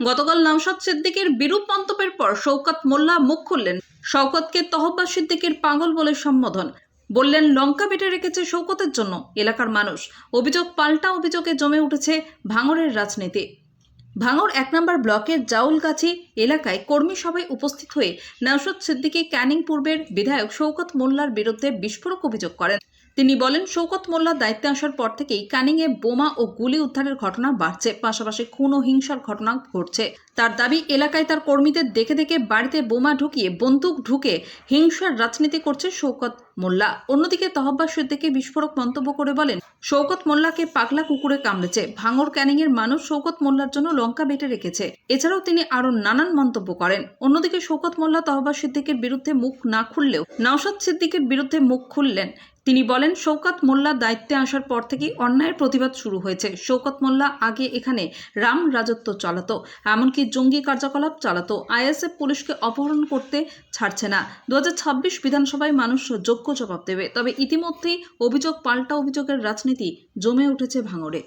গতকাল নওশাদ সিদ্দিকীর বিরূপ মন্তব্যের পর শওকত মোল্লা মুখ খুললেন। শওকতকে তহব্বা সিদ্দিকীর পাগল বলে সম্বোধন, বললেন লঙ্কা বেটে রেখেছে শওকতের জন্য এলাকার মানুষ। অভিযোগ পাল্টা অভিযোগে জমে উঠেছে ভাঙড়ের রাজনীতি। ভাঙড় ১ নম্বর ব্লকের জাউলগাছি এলাকায় কর্মী সভায় উপস্থিত হয়ে নওশাদ সিদ্দিকী ক্যানিং পূর্বের বিধায়ক শওকত মোল্লার বিরুদ্ধে বিস্ফোরক অভিযোগ করেন। তিনি বলেন, শওকত মোল্লা দায়িত্বে আসার পর থেকেই ক্যানিংয়ে বোমা ও গুলি উদ্ধারের ঘটনা বাড়ছে, পাশাপাশি খুন ও হিংসার ঘটনা ঘটছে। তার দাবি, এলাকায় তার কর্মীদের দেখে দেখে বাড়িতে বোমা ঢুকিয়ে বন্দুক ঢুকে হিংসার রাজনীতি করছে শওকত মোল্লা। অন্যদিকে তহব্বা সিদ্দিকী বিস্ফোরক মন্তব্য করে বলেন, শওকত মোল্লাকে পাগলা কুকুরে কামড়েছে। ভাঙড় ক্যানিংয়ের মানুষ শওকত মোল্লার জন্য লঙ্কা বেটে রেখেছে। এছাড়াও তিনি আরো নানান মন্তব্য করেন। অন্যদিকে শওকত মোল্লা তহব্বা সিদ্দিকীর বিরুদ্ধে মুখ না খুললেও নওশাদ সিদ্দিকীর বিরুদ্ধে মুখ খুললেন। তিনি বলেন, শওকত মোল্লা দায়িত্বে আসার পর থেকেই অন্যায়ের প্রতিবাদ শুরু হয়েছে। শওকত মোল্লা আগে এখানে রাম রাজত্ব চালাতো, এমনকি জঙ্গি কার্যকলাপ চালাতো। আইএসএফ পুলিশকে অপহরণ করতে ছাড়ছে না। 2026 বিধানসভায় মানুষ যোগ্য জবাব দেবে। তবে ইতিমধ্যেই অভিযোগ পাল্টা অভিযোগের রাজনীতি জমে উঠেছে ভাঙড়ে।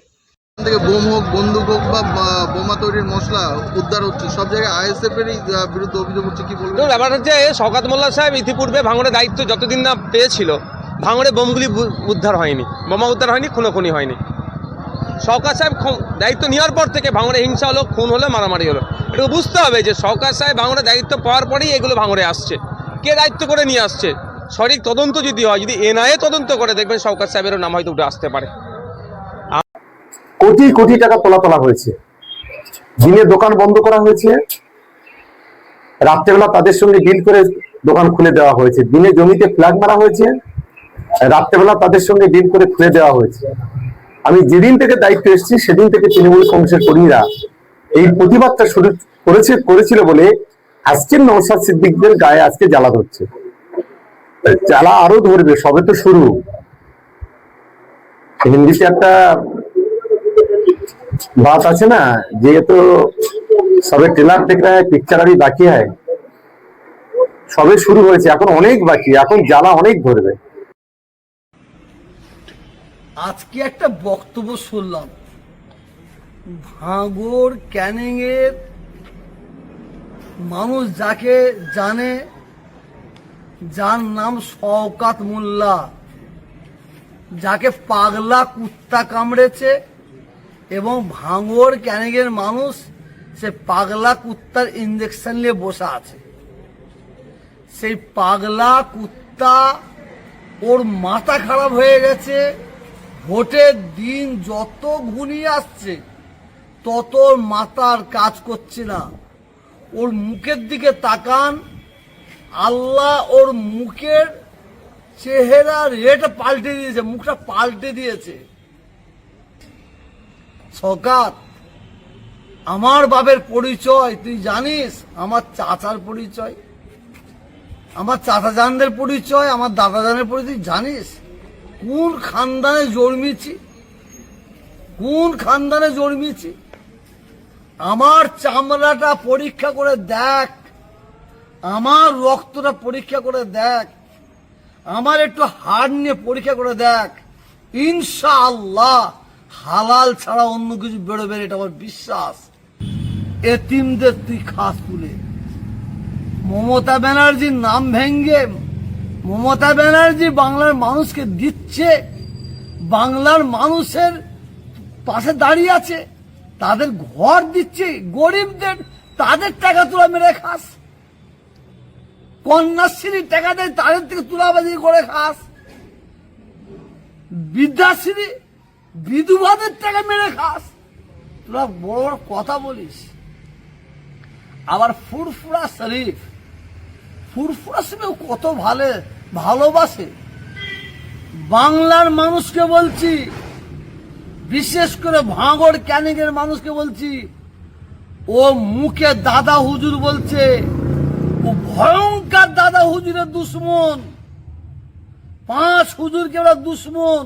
থেকে বোম হোক, বন্দুক হোক বা বোমা তৈরির মশলা উদ্ধার হচ্ছে, সব জায়গায় আইএসএফ এরই বিরুদ্ধে অভিযোগ হচ্ছে। কি বলবেন? ব্যাপার হচ্ছে, শওকত মোল্লা সাহেব ইতিপূর্বে ভাঙড়ে দায়িত্ব যতদিন না পেয়েছিল, ভাঙড়ে বোমগুলি উদ্ধার হয়নি, বোমা উদ্ধার হয়নি, খুনোখুনি হয়নি। শওকত সাহেব দায়িত্ব নেওয়ার পর থেকে ভাঙড়ে হিংসা হলো, খুন হলো, মারামারি হলো। একটু বুঝতে হবে যে শওকত সাহেব ভাঙড়ে দায়িত্ব পাওয়ার পরেই এগুলো ভাঙড়ে আসছে। কে দায়িত্ব করে নিয়ে আসছে? সঠিক তদন্ত যদি হয়, যদি এনআইএ তদন্ত করে, দেখবেন শওকত সাহেবেরও নাম হয়তো উঠে আসতে পারে। কোটি কোটি টাকা তোলা হয়েছে, দিনে দোকান বন্ধ করা হয়েছে, রাত্রেবেলা তাদের সঙ্গে ডিল করে দোকান খুলে দেওয়া হয়েছে। দিনে জমিতে ফ্ল্যাগ মারা হয়েছে, রাত্রেবেলা তাদের সঙ্গে ডিল করে খুলে দেওয়া হয়েছে। আমি যেদিন থেকে দায়িত্ব এসেছি সেদিন থেকে তৃণমূল কংগ্রেসের কর্মীরা এই প্রতিবাদটা শুরু করেছিল বলে আজকের নওশাদ সিদ্দিকদের গায়ে আজকে জ্বালা ধরছে। জ্বালা আরো ধরবে, সবে তো শুরু। হিন্দিতে একটা बात আছে না, যে তো সবে ট্রেলার দেখ রা হ্যায়, পিকচার আরই বাকি হ্যায়। সবে শুরু হয়েছে, এখন অনেক বাকি, এখন জ্বালা অনেক ধরবে। আজকে একটা বক্তব্য শুনলাম, ভাঙড় ক্যানিং এর মানুষ যাকে জানে, যার নাম শওকত মোল্লা, যাকে পাগলা কুত্তা কামড়েছে, এবং ভাঙড় ক্যানিং এর মানুষ সে পাগলা কুত্তার ইঞ্জেকশন নিয়ে বসে আছে। সেই পাগলা কুত্তা, ওর মাথা খারাপ হয়ে গেছে। ভোটের দিন যত ঘনিয়ে আসছে তত মাথার কাজ করছে না। ওর মুখের দিকে তাকান, আল্লাহ ওর মুখের চেহারা রেট পাল্টে দিয়েছে, মুখটা পাল্টে দিয়েছে। শওকত, আমার বাপের পরিচয় তুই জানিস, আমার চাচার পরিচয়, আমার চাচা জানদের পরিচয়, আমার দাদা জানের পরিচয় জানিস? কোন খানদানে জন্মেছি, কোন খানদানে জন্মেছি? আমার চামড়াটা পরীক্ষা করে দেখ, আমার রক্তটা পরীক্ষা করে দেখ, আমার একটু হাড় নিয়ে পরীক্ষা করে দেখ, ইনশাআল্লাহ হালাল ছাড়া অন্য কিছু বেরোবে, এটা আমার বিশ্বাস। এতিমদের তুই খাস তুলে মমতা ব্যানার্জির নাম ভেঙ্গে, মমতা ব্যানার্জি বাংলার মানুষকে দিচ্ছে, বাংলার মানুষের পাশে দাঁড়িয়ে আছে, তাদের ঘর দিচ্ছে, গরিবদের তাদের টাকা তুলা মেরে খাস, কন্যাশ্রীর টাকা দেয় তাদের থেকে তুলাবাজি করে খাস, বিদ্যাশ্রী বিধবাদের টাকা মেরে খাস, তোরা বড় বড় কথা বলিস। আবার ফুরফুরা শরীফ, ফুরফুরা শরীফ কত ভালোবাসে বাংলার মানুষকে। বলছি, বিশেষ করে ভাঙড় ক্যানিং এর মানুষকে বলছি, ও মুখে দাদা হুজুর বলছে, ও ভয়ঙ্কর দাদা হুজুরের দুশ্মন, 5 হুজুরকে ওরা দুশ্মন।